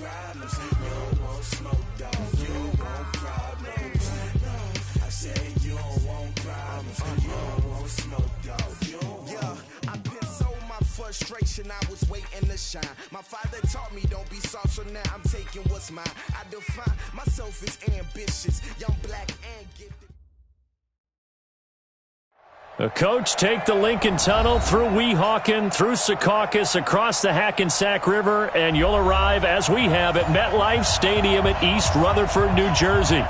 problems. You don't want smoke, dog. You don't want problems. No, I said you don't want problems. You don't want smoke, dog. You don't want. Yeah, I've been so my frustration. I was waiting to shine. My father taught me don't be soft, so now I'm taking what's mine. I define myself as ambitious, young, black, and gifted. The coach take the Lincoln Tunnel through Weehawken, through Secaucus, across the Hackensack River, and you'll arrive, as we have, at MetLife Stadium at East Rutherford, New Jersey.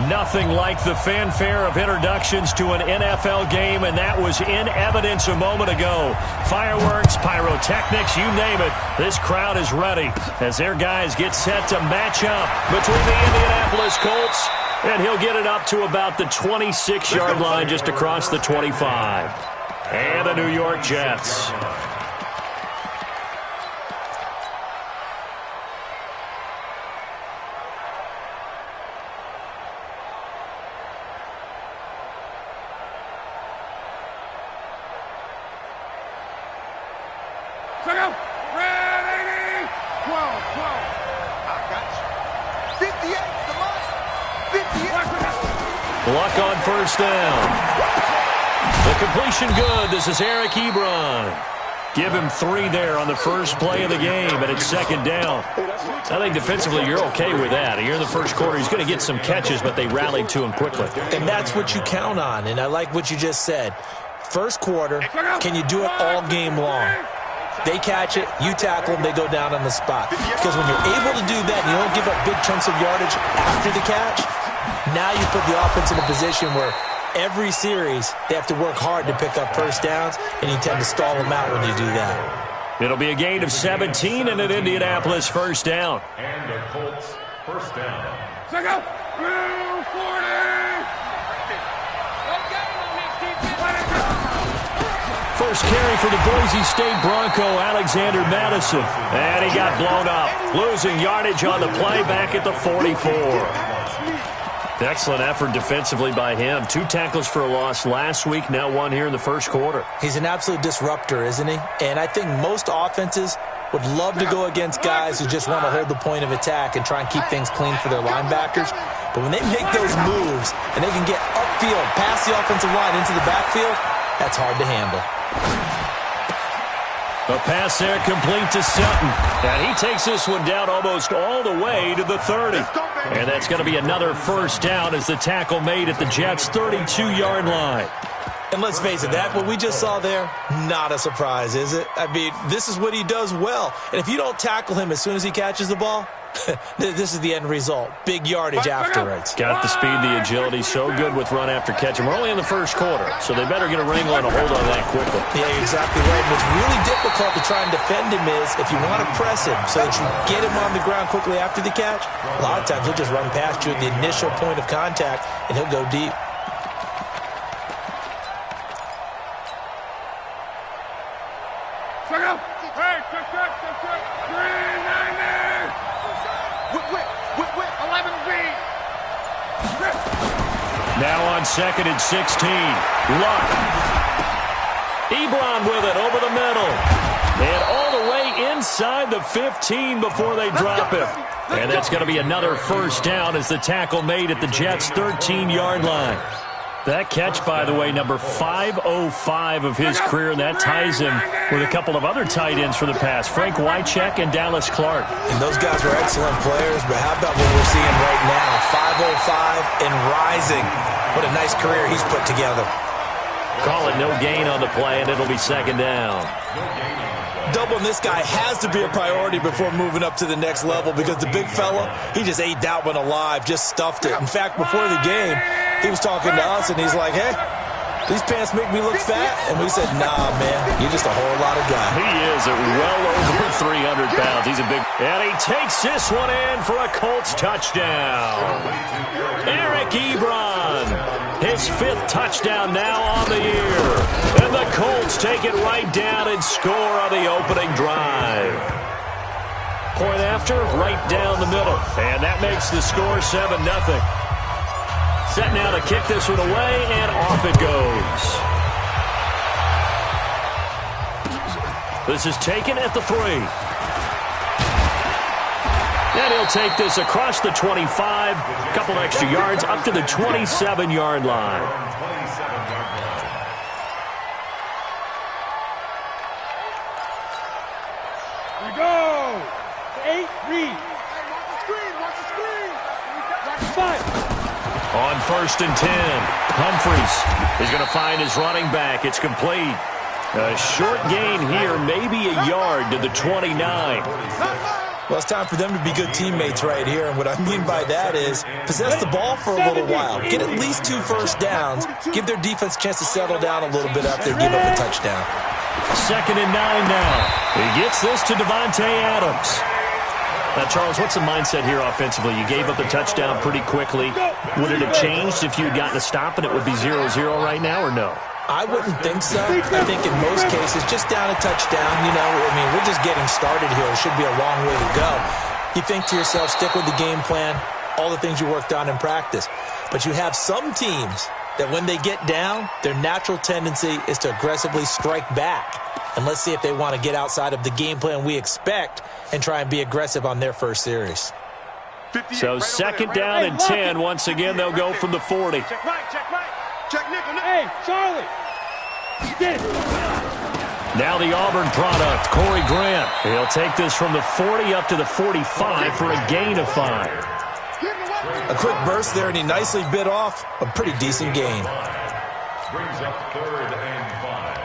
Nothing like the fanfare of introductions to an NFL game, and that was in evidence a moment ago. Fireworks, pyrotechnics, you name it. This crowd is ready as their guys get set to match up between the Indianapolis Colts, and he'll get it up to about the 26-yard line just across the 25. And the New York Jets. Luck on first down. The completion good. This is Eric Ebron. Give him 3 there on the first play of the game, and it's second down. I think defensively you're okay with that. Here in the first quarter, he's going to get some catches, but they rallied to him quickly. And that's what you count on, and I like what you just said. First quarter, can you do it all game long? They catch it, you tackle them, they go down on the spot. Because when you're able to do that and you don't give up big chunks of yardage after the catch, now you put the offense in a position where every series they have to work hard to pick up first downs, and you tend to stall them out when you do that. It'll be a gain of 17 and an Indianapolis first down. And the Colts first down. Second, 40. First carry for the Boise State Bronco, Alexander Madison. And he got blown up. Losing yardage on the play back at the 44. Excellent effort defensively by him. 2 tackles for a loss last week, now 1 here in the first quarter. He's an absolute disruptor, isn't he? And I think most offenses would love to go against guys who just want to hold the point of attack and try and keep things clean for their linebackers. But when they make those moves and they can get upfield, past the offensive line into the backfield, that's hard to handle. A pass there complete to Sutton. And he takes this one down almost all the way to the 30. And that's going to be another first down as the tackle made at the Jets' 32-yard line. And let's face it, that what we just saw there, not a surprise, is it? I mean, this is what he does well. And if you don't tackle him as soon as he catches the ball, this is the end result. Big yardage afterwards. Got the speed, the agility, so good with run after catch. And we're only in the first quarter, so they better get a wrangle and a hold on that quickly. Yeah, you're exactly right. What's really difficult to try and defend him is if you want to press him so that you get him on the ground quickly after the catch, a lot of times he'll just run past you at the initial point of contact, and he'll go deep. Now on second and 16. Luck. Ebron with it over the middle. And all the way inside the 15 before they drop him. And that's going to be another first down as the tackle made at the Jets' 13-yard line. That catch, by the way, number 505 of his career, and that ties him with a couple of other tight ends for the pass, Frank Wycheck and Dallas Clark. And those guys were excellent players, but how about what we're seeing right now? 505 and rising. What a nice career he's put together. Call it no gain on the play, and it'll be second down. Doubling this guy has to be a priority before moving up to the next level because the big fella, he just ate that one alive, just stuffed it. In fact, before the game, he was talking to us, and he's like, hey, these pants make me look fat. And we said, nah, man, you're just a whole lot of guy. He is at well over 300 pounds. He's a big... And he takes this one in for a Colts touchdown. Eric Ebron, his 5th touchdown now on the year. And the Colts take it right down and score on the opening drive. Point after, right down the middle. And that makes the score 7-0. Set now to kick this one away, and off it goes. This is taken at the 3. And he'll take this across the 25, a couple extra yards, up to the 27-yard line. Here we go. 8, read. Watch the screen. On 1st and 10, Humphries is going to find his running back. It's complete. A short gain here, maybe a yard to the 29. Well, it's time for them to be good teammates right here, and what I mean by that is possess the ball for a little while, get at least 2 first downs, give their defense a chance to settle down a little bit after they give up a touchdown. 2nd and 9 now. He gets this to Devontae Adams. Now, Charles, what's the mindset here offensively? You gave up a touchdown pretty quickly. Would it have changed if you had gotten a stop and it would be 0-0 right now, or no? I wouldn't think so. I think in most cases, just down a touchdown, you know, I mean, we're just getting started here. It should be a long way to go. You think to yourself, stick with the game plan, all the things you worked on in practice. But you have some teams that when they get down, their natural tendency is to aggressively strike back. And let's see if they want to get outside of the game plan we expect and try and be aggressive on their first series. So 2nd down and 10. Once again, they'll go from the 40. Check right. Check nickel. Hey, Charlie. You did it. Now the Auburn product, Corey Grant. He'll take this from the 40 up to the 45 for a gain of 5. A quick burst there, and he nicely bit off a pretty decent gain. Brings up 3rd and 5.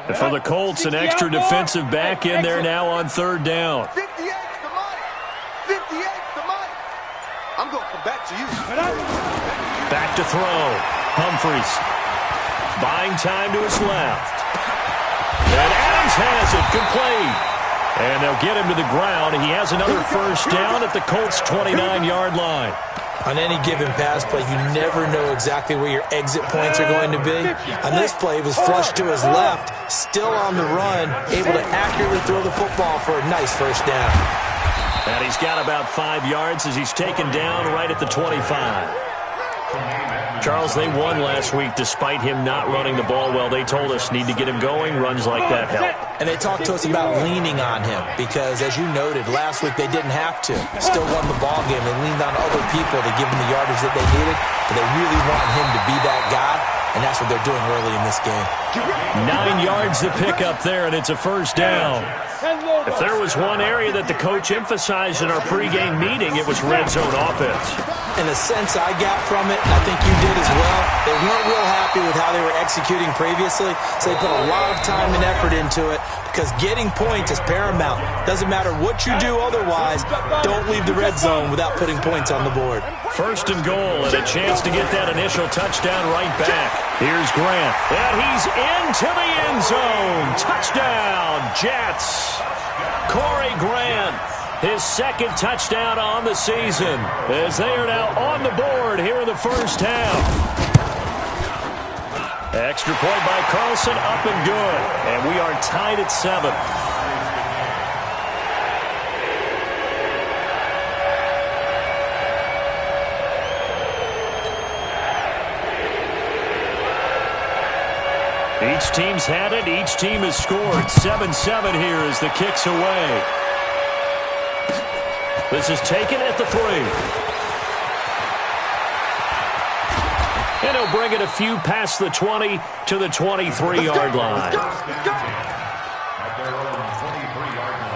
And for the Colts, an extra defensive back in there now on 3rd down. 58's the money. 58's the money. I'm going to come back to you. Back to throw. Humphries buying time to his left. And Adams has it complete. And they'll get him to the ground. He has another first down at the Colts' 29-yard line. On any given pass play, you never know exactly where your exit points are going to be. On this play, he was flushed to his left, still on the run, able to accurately throw the football for a nice first down. And he's got about 5 yards as he's taken down right at the 25. Charles, they won last week despite him not running the ball well. They told us need to get him going. Runs like that help. And they talked to us about leaning on him because, as you noted, last week they didn't have to. Still won the ball game. They leaned on other people to give him the yardage that they needed, but they really want him to be that guy, and that's what they're doing early in this game. 9 yards to pick up there, and it's a first down. If there was one area that the coach emphasized in our pregame meeting, it was red zone offense. In the sense I got from it, and I think you did as well, they weren't real happy with how they were executing previously, so they put a lot of time and effort into it because getting points is paramount. Doesn't matter what you do otherwise, don't leave the red zone without putting points on the board. 1st and goal, and a chance to get that initial touchdown right back. Here's Grant, and he's into the end zone. Touchdown, Jets. Corey Grant, his 2nd touchdown on the season, as they are now on the board here in the first half. Extra point by Carlson, up and good, and we are tied at 7. Each team's had it. Each team has scored. 7-7 here as the kick's away. This is taken at the 3. And he'll bring it a few past the 20 to the 23-yard line. At their own 23-yard line.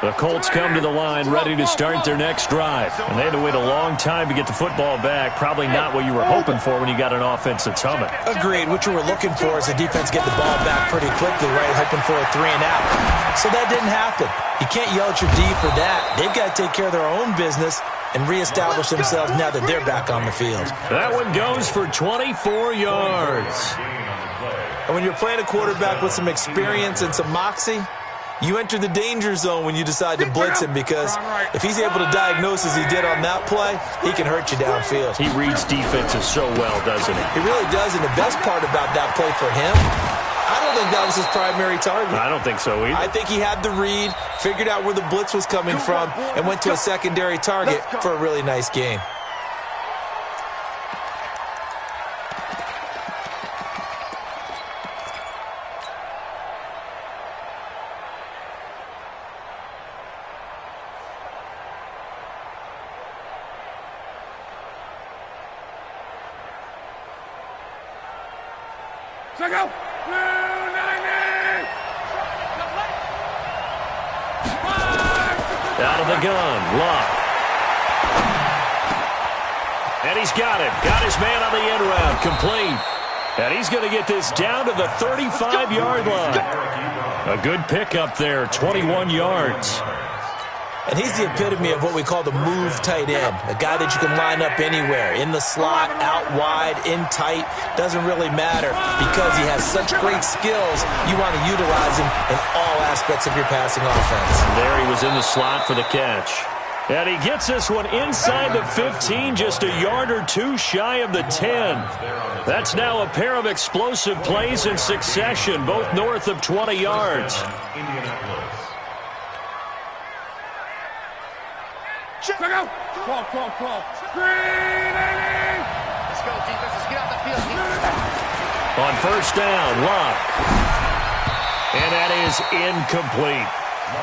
The Colts come to the line ready to start their next drive. And they had to wait a long time to get the football back. Probably not what you were hoping for when you got an offense that's humming. Agreed. What you were looking for is the defense get the ball back pretty quickly, right? Hoping for a 3 and out. So that didn't happen. You can't yell at your D for that. They've got to take care of their own business and reestablish themselves now that they're back on the field. That one goes for 24 yards. And when you're playing a quarterback with some experience and some moxie, you enter the danger zone when you decide to blitz him because if he's able to diagnose as he did on that play, he can hurt you downfield. He reads defenses so well, doesn't he? He really does, and the best part about that play for him, I don't think that was his primary target. I don't think so either. I think he had the read, figured out where the blitz was coming from, and went to a secondary target for a really nice gain. Check out. Out of the gun, Luck. And he's got it. Got his man on the end round, complete. And he's going to get this down to the 35-yard line. A good pickup there, 21 yards. And he's the epitome of what we call the move tight end, a guy that you can line up anywhere, in the slot, out wide, in tight, doesn't really matter because he has such great skills. You want to utilize him in all aspects of your passing offense. There he was in the slot for the catch. And he gets this one inside the 15, just a yard or two shy of the 10. That's now a pair of explosive plays in succession, both north of 20 yards. Check out. Crawl. Screen. Let's go, defense. Let's get out the field. On first down, Luck. And that is incomplete.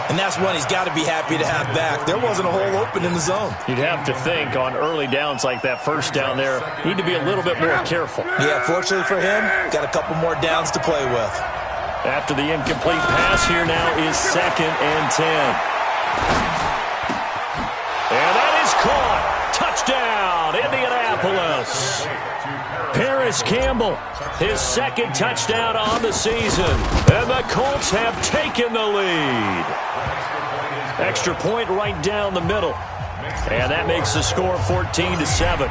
And that's one he's got to be happy to have back. There wasn't a hole open in the zone. You'd have to think on early downs like that first down there, need to be a little bit more careful. Yeah, fortunately for him, got a couple more downs to play with. After the incomplete pass, here now is 2nd and 10. And that is caught. Touchdown, Indianapolis. Paris Campbell, his 2nd touchdown on the season. And the Colts have taken the lead. Extra point right down the middle. And that makes the score 14-7.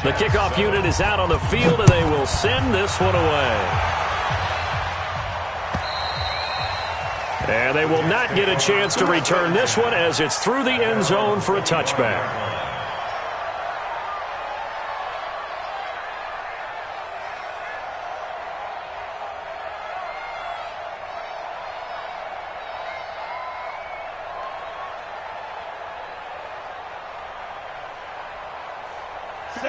The kickoff unit is out on the field, and they will send this one away. And they will not get a chance to return this one as it's through the end zone for a touchback.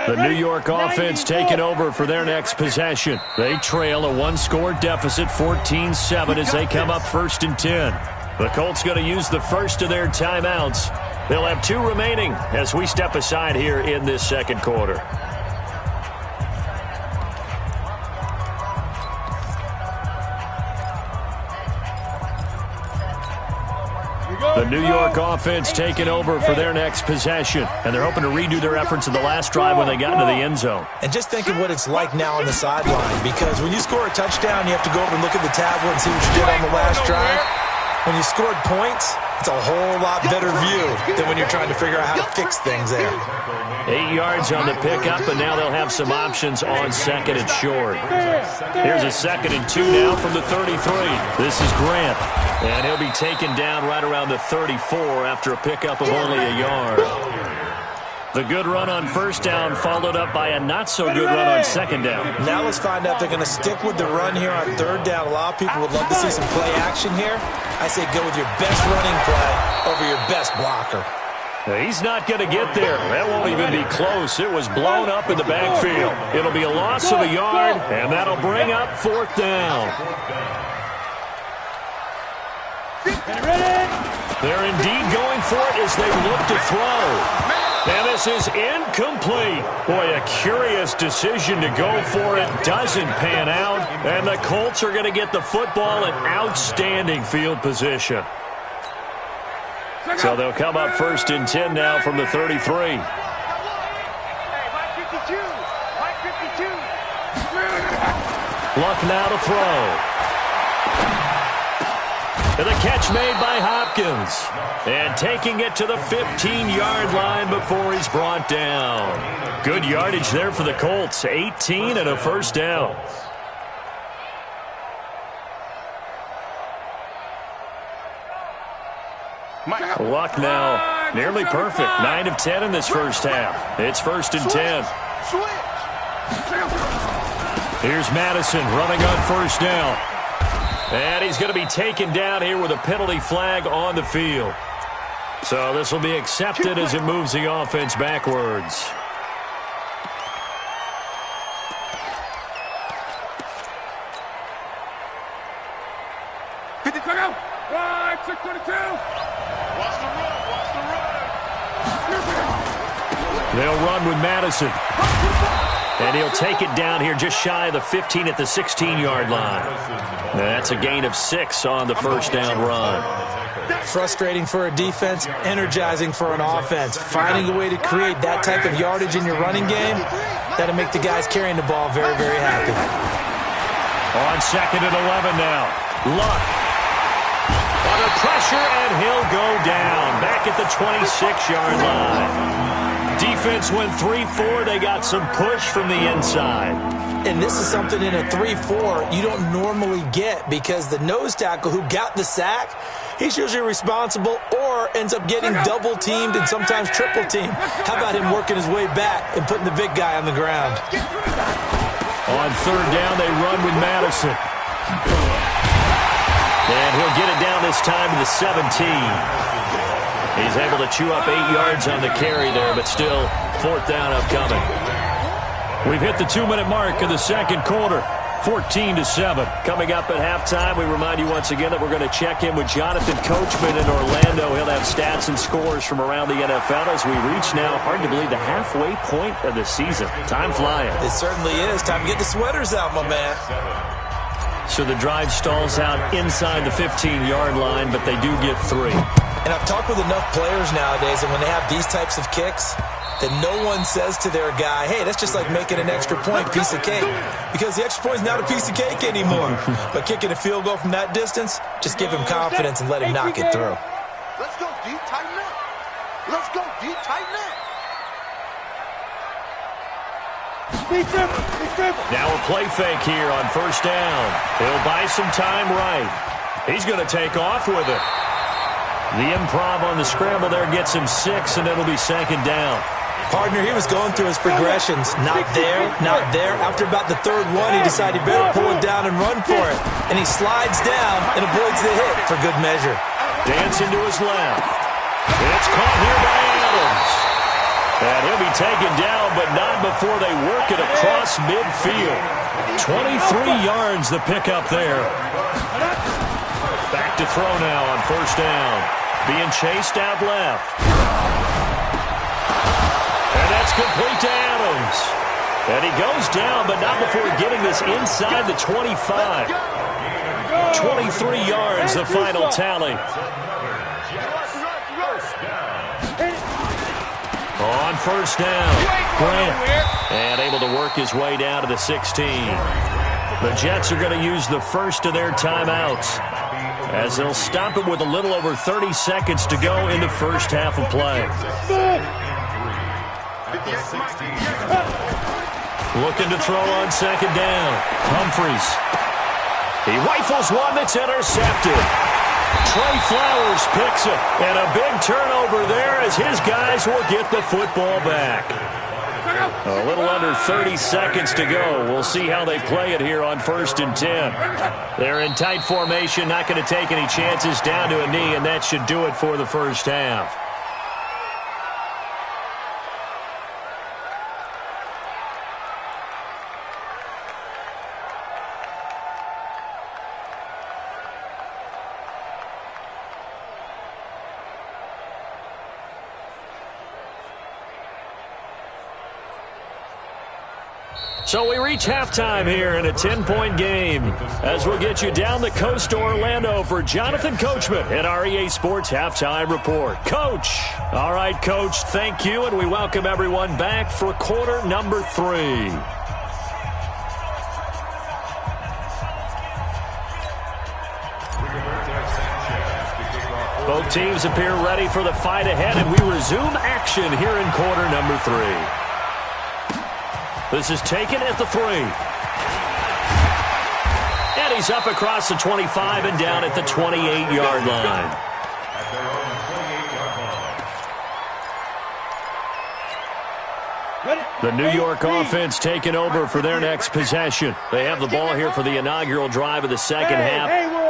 The New York offense taking over for their next possession. They trail a one-score deficit, 14-7, as they come up 1st and 10. The Colts going to use the first of their timeouts. They'll have 2 remaining as we step aside here in this 2nd quarter. The New York offense taking over for their next possession, and they're hoping to redo their efforts in the last drive when they got into the end zone. And just think of what it's like now on the sideline, because when you score a touchdown, you have to go over and look at the tablet and see what you did on the last drive. When you scored points, it's a whole lot better view than when you're trying to figure out how to fix things there. 8 yards on the pickup, and now they'll have some options on 2nd and short. Here's a 2nd and 2 now from the 33. This is Grant, and he'll be taken down right around the 34 after a pickup of only a yard. The good run on first down followed up by a not-so-good run on 2nd down. Now let's find out if they're going to stick with the run here on 3rd down. A lot of people would love to see some play action here. I say go with your best running play over your best blocker. He's not going to get there. That won't even be close. It was blown up in the backfield. It'll be a loss of a yard, and that'll bring up 4th down. They're indeed going for it as they look to throw. And this is incomplete. Boy, a curious decision to go for it. Doesn't pan out. And the Colts are going to get the football in outstanding field position. So they'll come up 1st and 10 now from the 33. Luck now to throw. And the catch made by Hopkins. And taking it to the 15-yard line before he's brought down. Good yardage there for the Colts. 18 and a first down. Luck now nearly perfect. 9 of 10 in this first half. It's 1st and 10. Here's Madison running on first down. And he's going to be taken down here with a penalty flag on the field. So this will be accepted as it moves the offense backwards. Right, 622. Watch the run. They'll run with Madison. And he'll take it down here just shy of the 15 at the 16-yard line. That's a gain of 6 on the first down run. Frustrating for a defense, energizing for an offense. Finding a way to create that type of yardage in your running game, that'll make the guys carrying the ball very, very happy. On 2nd and 11 now. Luck. Under pressure, and he'll go down. Back at the 26-yard line. Defense went 3-4. They got some push from the inside. And this is something in a 3-4 you don't normally get because the nose tackle who got the sack, he's usually responsible or ends up getting double-teamed and sometimes triple-teamed. How about him working his way back and putting the big guy on the ground? On 3rd down, they run with Madison. And he'll get it down this time to the 17. He's able to chew up 8 yards on the carry there, but still 4th down upcoming. We've hit the 2-minute mark of the second quarter, 14-7. Coming up at halftime, we remind you once again that we're going to check in with Jonathan Coachman in Orlando. He'll have stats and scores from around the NFL as we reach now, hard to believe, the halfway point of the season. Time flying. It certainly is. Time to get the sweaters out, my man. So the drive stalls out inside the 15-yard line, but they do get 3. And I've talked with enough players nowadays, and when they have these types of kicks, that no one says to their guy, hey, that's just like making an extra point, piece of cake. Because the extra point is not a piece of cake anymore. But kicking a field goal from that distance, just give him confidence and let him knock it through. Let's go deep, tighten up. Let's go deep, tighten up. Now a play fake here on 1st down. He'll buy some time right. He's going to take off with it. The improv on the scramble there gets him 6, and it'll be 2nd down. Partner, he was going through his progressions. Not there, not there. After about the 3rd one, he decided he better pull it down and run for it. And he slides down and avoids the hit for good measure. Dancing to his left. It's caught here by Adams. And he'll be taken down, but not before they work it across midfield. 23 yards the pickup there. Back to throw now on 1st down. Being chased out left. And that's complete to Adams. And he goes down, but not before getting this inside the 25. 23 yards, the final tally. On 1st down, Grant. And able to work his way down to the 16. The Jets are going to use the first of their timeouts, as they'll stop it with a little over 30 seconds to go in the first half of play. Looking to throw on 2nd down. Humphreys. He rifles one that's intercepted. Trey Flowers picks it. And a big turnover there as his guys will get the football back. A little under 30 seconds to go. We'll see how they play it here on 1st and 10. They're in tight formation, not going to take any chances, down to a knee, and that should do it for the first half. So we reach halftime here in a 10-point game as we'll get you down the coast to Orlando for Jonathan Coachman at our EA Sports Halftime Report. Coach. All right, Coach, thank you, and we welcome everyone back for quarter number 3. Both teams appear ready for the fight ahead, and we resume action here in quarter number 3. This is taken at the 3. And he's up across the 25 and down at the 28-yard line. The New York offense taking over for their next possession. They have the ball here for the inaugural drive of the second half.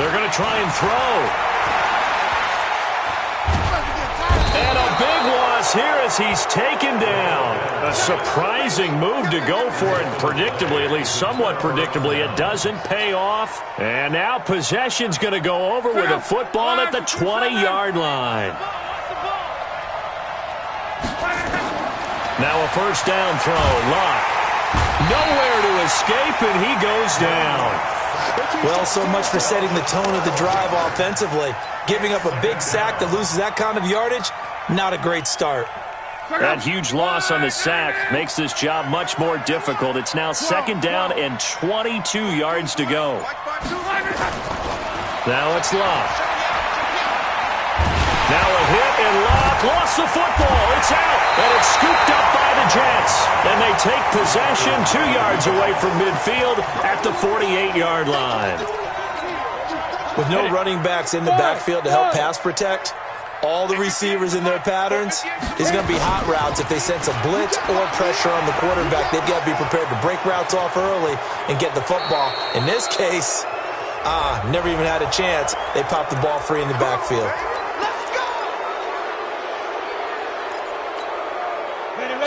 They're going to try and throw. And a big loss here as he's taken down. A surprising move to go for it. Predictably, at least somewhat predictably, it doesn't pay off. And now possession's going to go over with a football at the 20-yard line. Now a first down throw. Luck. Nowhere to escape, and he goes down. Well, so much for setting the tone of the drive offensively. Giving up a big sack that loses that kind of yardage, not a great start. That huge loss on the sack makes this job much more difficult. It's now second down and 22 yards to go. Now it's Luck. Now a hit, and Luck lost the football. It's out, and it's scooped up by the Jets. And they take possession 2 yards away from midfield at the 48-yard line. With no running backs in the backfield to help pass protect, all the receivers in their patterns is going to be hot routes. If they sense a blitz or pressure on the quarterback, they've got to be prepared to break routes off early and get the football. In this case, never even had a chance. They popped the ball free in the backfield.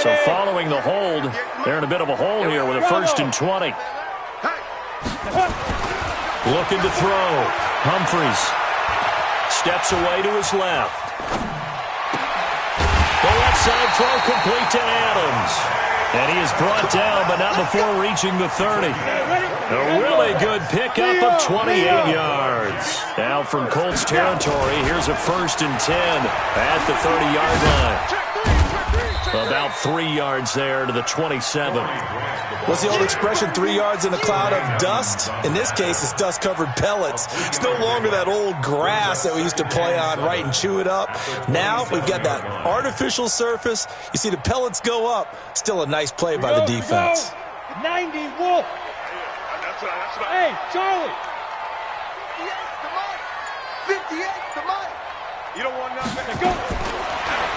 So following the hold, they're in a bit of a hole here with a 1st and 20. Looking to throw. Humphries steps away to his left. The left side throw complete to Adams. And he is brought down, but not before reaching the 30. A really good pickup of 28 yards. Now from Colts territory, here's a 1st and 10 at the 30-yard line. About 3 yards there to the 27. What's the old expression, 3 yards in a cloud of dust? In this case, it's dust-covered pellets. It's no longer that old grass that we used to play on, right, and chew it up. Now we've got that artificial surface. You see the pellets go up. Still a nice play by the defense. 90, Wolf. Hey, Charlie. 58, the mic. You don't want nothing. Go.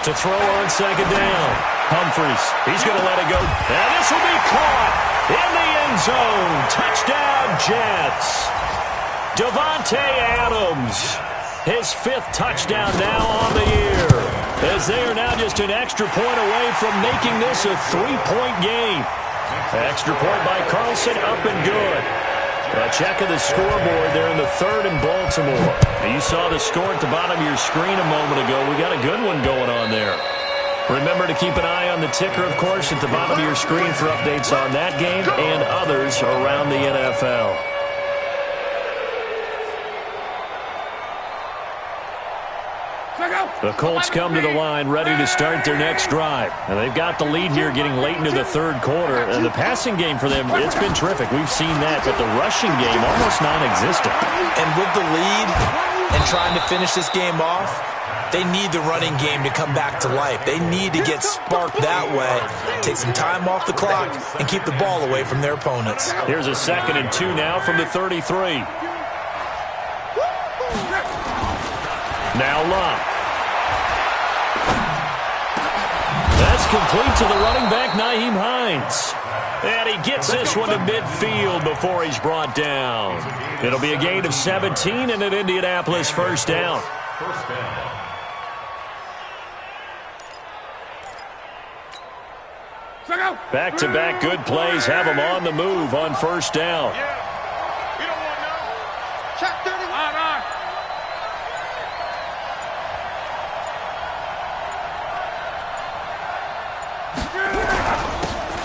To throw on second down. Humphries, he's going to let it go. And this will be caught in the end zone. Touchdown, Jets. Davante Adams, his 5th touchdown now on the year, as they are now just an extra point away from making this a 3-point game. Extra point by Carlson, up and good. A check of the scoreboard there in the 3rd in Baltimore. You saw the score at the bottom of your screen a moment ago. We got a good one going on there. Remember to keep an eye on the ticker, of course, at the bottom of your screen for updates on that game and others around the NFL. The Colts come to the line ready to start their next drive. And they've got the lead here getting late into the 3rd quarter. And the passing game for them, it's been terrific. We've seen that. But the rushing game, almost non-existent. And with the lead and trying to finish this game off, they need the running game to come back to life. They need to get sparked that way, take some time off the clock, and keep the ball away from their opponents. Here's a 2nd and 2 now from the 33. Now Luck. That's complete to the running back, Nyheim Hines. And he gets this one to midfield before he's brought down. It'll be a gain of 17 and an Indianapolis 1st down. Back-to-back good plays have him on the move on 1st down. Check 31.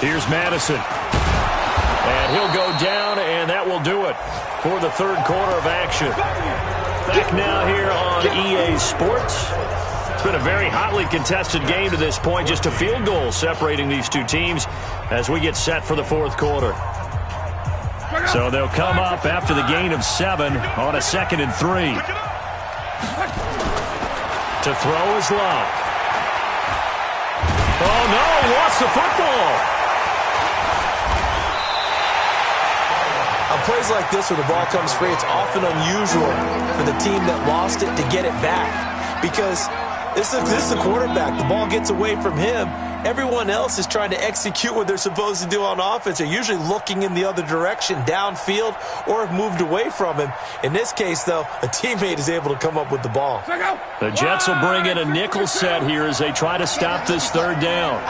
Here's Madison. And he'll go down, and that will do it for the 3rd quarter of action. Back now here on EA Sports. It's been a very hotly contested game to this point. Just a field goal separating these two teams as we get set for the 4th quarter. So they'll come up after the gain of 7 on a 2nd and 3. To throw is Luck. Oh, no, he lost the football. On plays like this where the ball comes free, it's often unusual for the team that lost it to get it back. Because This is the quarterback. The ball gets away from him. Everyone else is trying to execute what they're supposed to do on offense. They're usually looking in the other direction, downfield, or have moved away from him. In this case, though, a teammate is able to come up with the ball. The Jets will bring in a nickel set here as they try to stop this third down.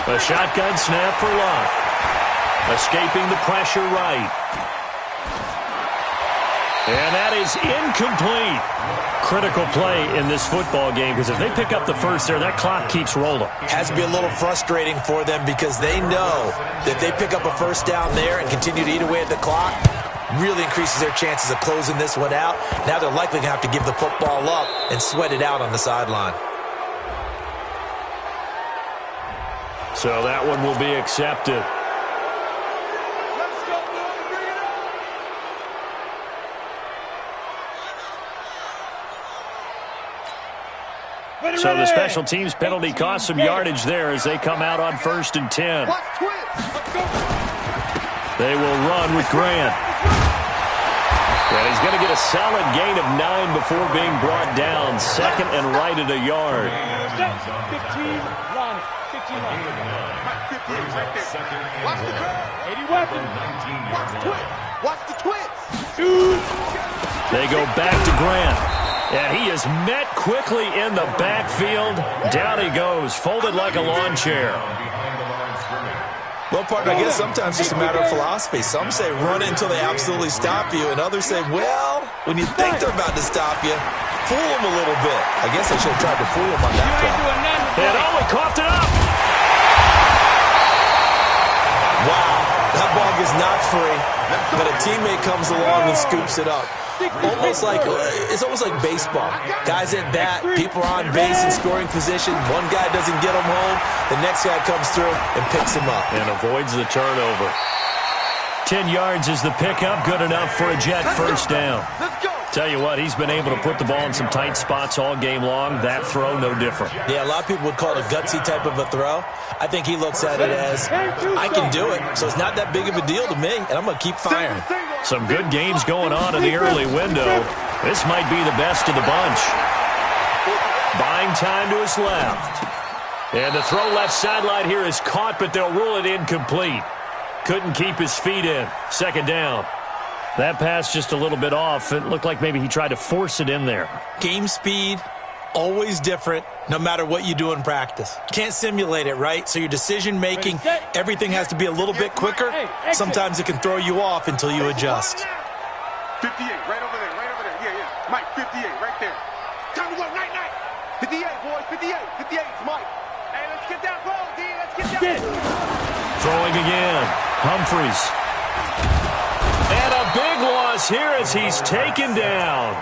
A shotgun snap for Luck. Escaping the pressure right. And that is incomplete. Critical play in this football game because if they pick up the first there, that clock keeps rolling. Has to be a little frustrating for them because they know that they pick up a first down there and continue to eat away at the clock, really increases their chances of closing this one out. Now they're likely going to have to give the football up and sweat it out on the sideline. So that one will be accepted. So the special teams penalty cost some yardage there as they come out on 1st and 10. They will run with Grant. And he's going to get a solid gain of 9 before being brought down. 2nd and right at a yard. 15, run. 15, run. 58 right there. Watch the curve. 80 weapons. Watch the twist. Watch the twist. They go back to Grant. And he is met quickly in the backfield. Down he goes, folded like a lawn chair. Well, partner, I guess sometimes it's just a matter of philosophy. Some say run it until they absolutely stop you, and others say, well, when you think they're about to stop you, fool them a little bit. I guess I should have tried to fool them on that play. And he coughed it up. Wow, that ball gets knocked free, but a teammate comes along and scoops it up. It's almost like baseball. Guys at bat, people are on base in scoring position. One guy doesn't get him home. The next guy comes through and picks him up. And avoids the turnover. 10 yards is the pickup. Good enough for a Jet first down. Tell you what, he's been able to put the ball in some tight spots all game long. That throw, no different. Yeah, a lot of people would call it a gutsy type of a throw. I think he looks at it as, I can do it, so it's not that big of a deal to me, and I'm going to keep firing. Some good games going on in the early window. This might be the best of the bunch. Buying time to his left. And the throw left sideline here is caught, but they'll rule it incomplete. Couldn't keep his feet in. 2nd down. That pass just a little bit off. It looked like maybe he tried to force it in there. Game speed, always different, no matter what you do in practice. Can't simulate it, right? So your decision-making, everything has to be a little bit quicker. Sometimes it can throw you off until you adjust. 58, right over there, right over there. Yeah. Mike, 58, right there. Time to go, night. 58, boys, 58. 58, it's Mike. Hey, let's get that ball, D. Let's get that. Throwing again. Humphreys. And a big loss here as he's taken down.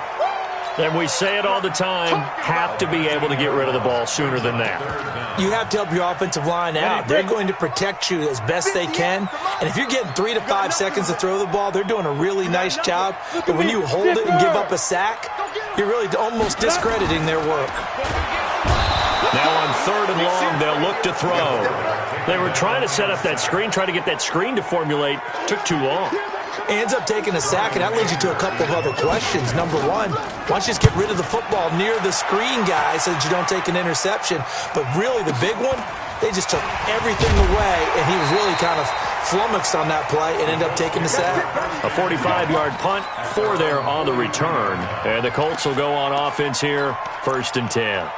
And we say it all the time, have to be able to get rid of the ball sooner than that. You have to help your offensive line out. They're going to protect you as best they can. And if you're getting 3 to 5 seconds to throw the ball, they're doing a really nice job. But when you hold it and give up a sack, you're really almost discrediting their work. Now on 3rd and long, they'll look to throw. They were trying to set up that screen, try to get that screen to formulate. Took too long. Ends up taking a sack, and that leads you to a couple of other questions. Number one, why don't you just get rid of the football near the screen guy so that you don't take an interception? But really, the big one, they just took everything away, and he was really kind of flummoxed on that play and ended up taking the sack. A 45-yard punt, 4 there on the return. And the Colts will go on offense here, 1st and 10.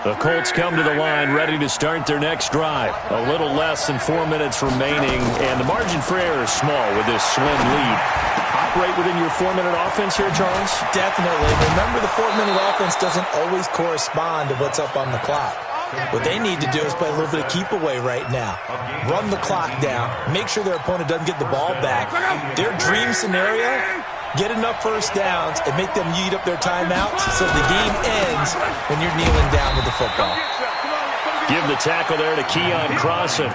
The Colts come to the line ready to start their next drive. A little less than 4 minutes remaining, and the margin for error is small with this slim lead. Operate within your 4-minute offense here, Charles? Definitely. Remember, the 4-minute offense doesn't always correspond to what's up on the clock. What they need to do is play a little bit of keep away right now. Run the clock down. Make sure their opponent doesn't get the ball back. Their dream scenario, get enough first downs and make them eat up their timeouts so the game ends when you're kneeling down with the football. Give the tackle there to Keon Crossan.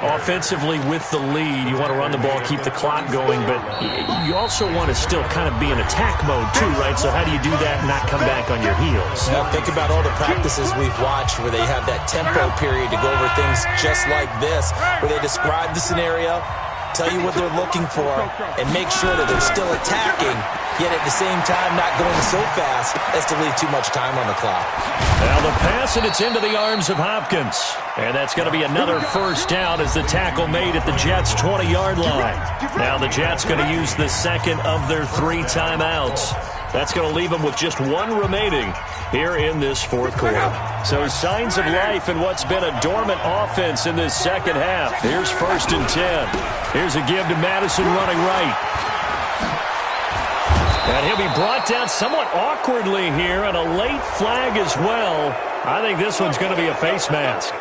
Offensively with the lead, you want to run the ball, keep the clock going, but you also want to still kind of be in attack mode too, right? So how do you do that and not come back on your heels? Now think about all the practices we've watched where they have that tempo period to go over things just like this, where they describe the scenario, tell you what they're looking for, and make sure that they're still attacking, yet at the same time not going so fast as to leave too much time on the clock. Now the pass, and it's into the arms of Hopkins. And that's going to be another first down as the tackle made at the Jets' 20-yard line. Now the Jets going to use the second of their 3 timeouts. That's going to leave them with just 1 remaining here in this fourth quarter. So signs of life in what's been a dormant offense in this second half. Here's 1st and 10. Here's a give to Madison running right. And he'll be brought down somewhat awkwardly here, and a late flag as well. I think this one's going to be a face mask.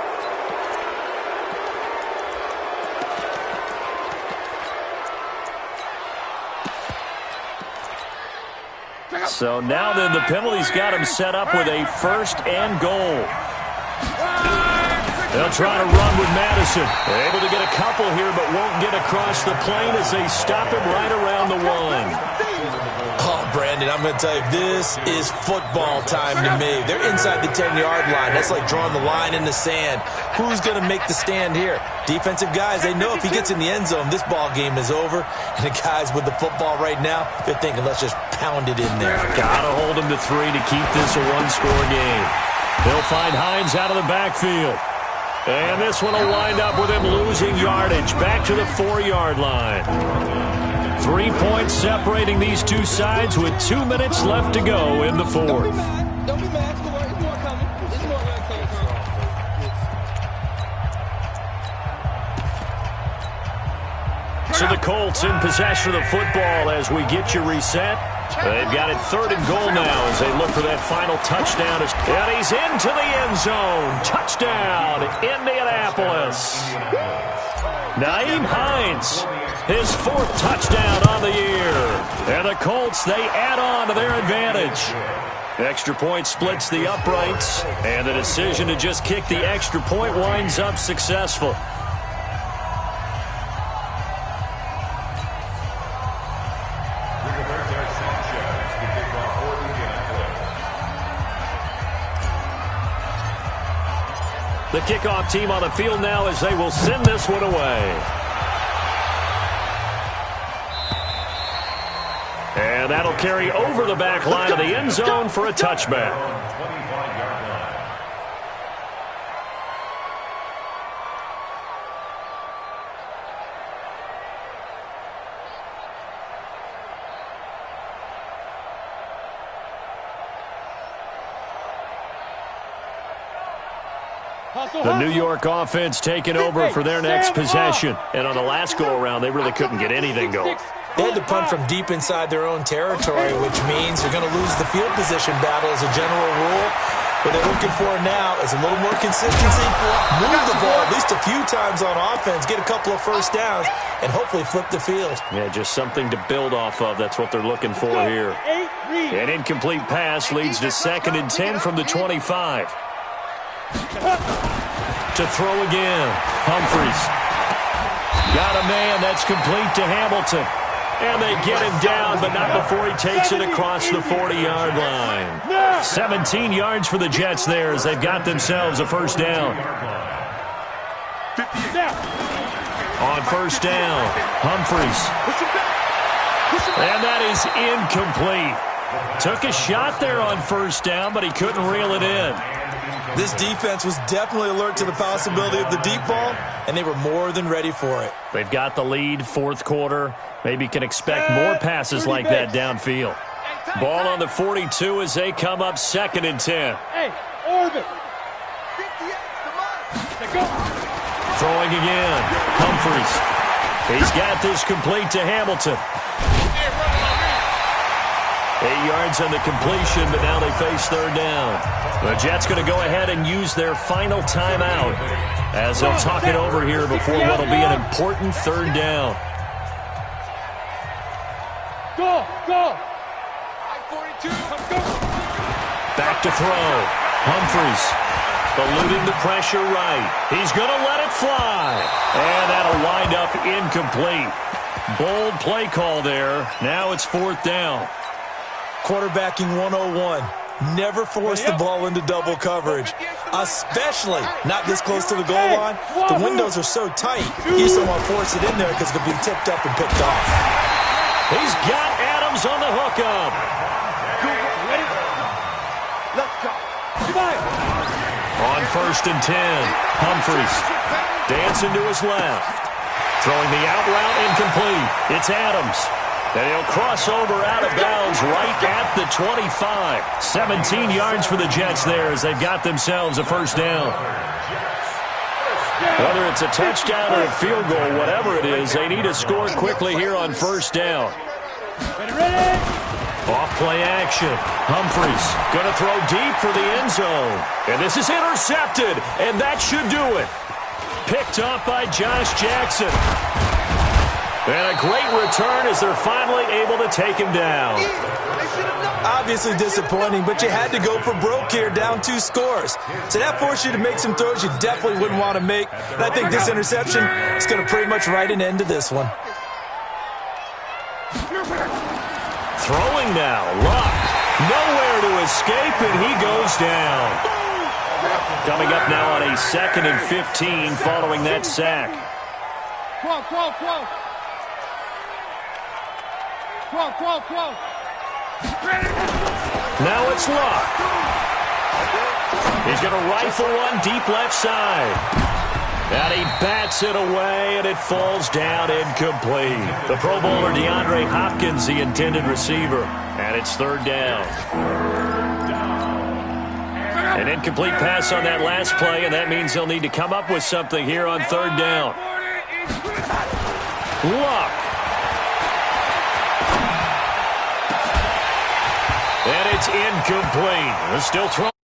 So now then the penalty's got him set up with a 1st and goal. They'll try to run with Madison. They're able to get a couple here, but won't get across the plane as they stop him right around the 1. Oh, Brandon, I'm going to tell you, this is football time to me. They're inside the 10-yard line. That's like drawing the line in the sand. Who's going to make the stand here? Defensive guys, they know if he gets in the end zone, this ball game is over. And the guys with the football right now, they're thinking, let's just pound it in there. Got to hold him to 3 to keep this a 1-score game. He'll find Hines out of the backfield. And this one will wind up with him losing yardage back to the 4-yard line. 3 points separating these two sides with 2 minutes left to go in the fourth. Don't be mad. Don't be mad. There's more coming. There's more coming. So the Colts in possession of the football as we get you reset. They've got it 3rd and goal now as they look for that final touchdown. And he's into the end zone. Touchdown, Indianapolis. Nyheim Hines, his 4th touchdown on the year. And the Colts, they add on to their advantage. Extra point splits the uprights, and the decision to just kick the extra point winds up successful. The kickoff team on the field now as they will send this one away. And that'll carry over the back line of the end zone for a touchback. The New York offense taking over for their next possession. And on the last go-around, they really couldn't get anything going. They had to punt from deep inside their own territory, which means they're going to lose the field position battle as a general rule. What they're looking for now is a little more consistency, move the ball at least a few times on offense, get a couple of first downs, and hopefully flip the field. Yeah, just something to build off of. That's what they're looking for here. An incomplete pass leads to 2nd and 10 from the 25. To throw again. Humphries. Got a man that's complete to Hamilton. And they get him down, but not before he takes it across the 40-yard line. 17 yards for the Jets there as they've got themselves a first down. On first down, Humphries. And that is incomplete. Took a shot there on first down, but he couldn't reel it in. This defense was definitely alert to the possibility of the deep ball, and they were more than ready for it. They've got the lead, fourth quarter. Maybe can expect more passes like that downfield. Ball on the 42 as they come up 2nd and 10. Hey, orbit. Throwing again. Humphries. He's got this complete to Hamilton. 8 yards on the completion, but now they face 3rd down. The Jets going to go ahead and use their final timeout as they'll talk it over here before what will be an important 3rd down. Go, go. Back to throw. Humphries. Eluding the pressure right. He's going to let it fly. And that'll wind up incomplete. Bold play call there. Now it's 4th down. Quarterbacking 101. Never force the ball into double coverage, especially not this close to the goal line. The windows are so tight, you just don't want to force it in there because it could be tipped up and picked off. He's got Adams on the hookup. Ready? Let's go. On 1st and 10, Humphries dancing to his left. Throwing the out route incomplete. It's Adams. And he'll cross over out of bounds right at the 25. 17 yards for the Jets there as they've got themselves a 1st down. Whether it's a touchdown or a field goal, whatever it is, they need to score quickly here on 1st down. Off play action. Humphries going to throw deep for the end zone. And this is intercepted, and that should do it. Picked up by Josh Jackson. And a great return as they're finally able to take him down. Obviously disappointing, but you had to go for broke here, down 2 scores. So that forced you to make some throws you definitely wouldn't want to make. And I think this interception is going to pretty much write an end to this one. Throwing now, Luck. Nowhere to escape, and he goes down. Coming up now on a 2nd and 15 following that sack. Now it's Luck. He's going to rifle one deep left side. And he bats it away, and it falls down incomplete. The Pro Bowler DeAndre Hopkins, the intended receiver. And it's 3rd down. An incomplete pass on that last play, and that means they'll need to come up with something here on 3rd down. Luck. And it's incomplete. They're still throwing.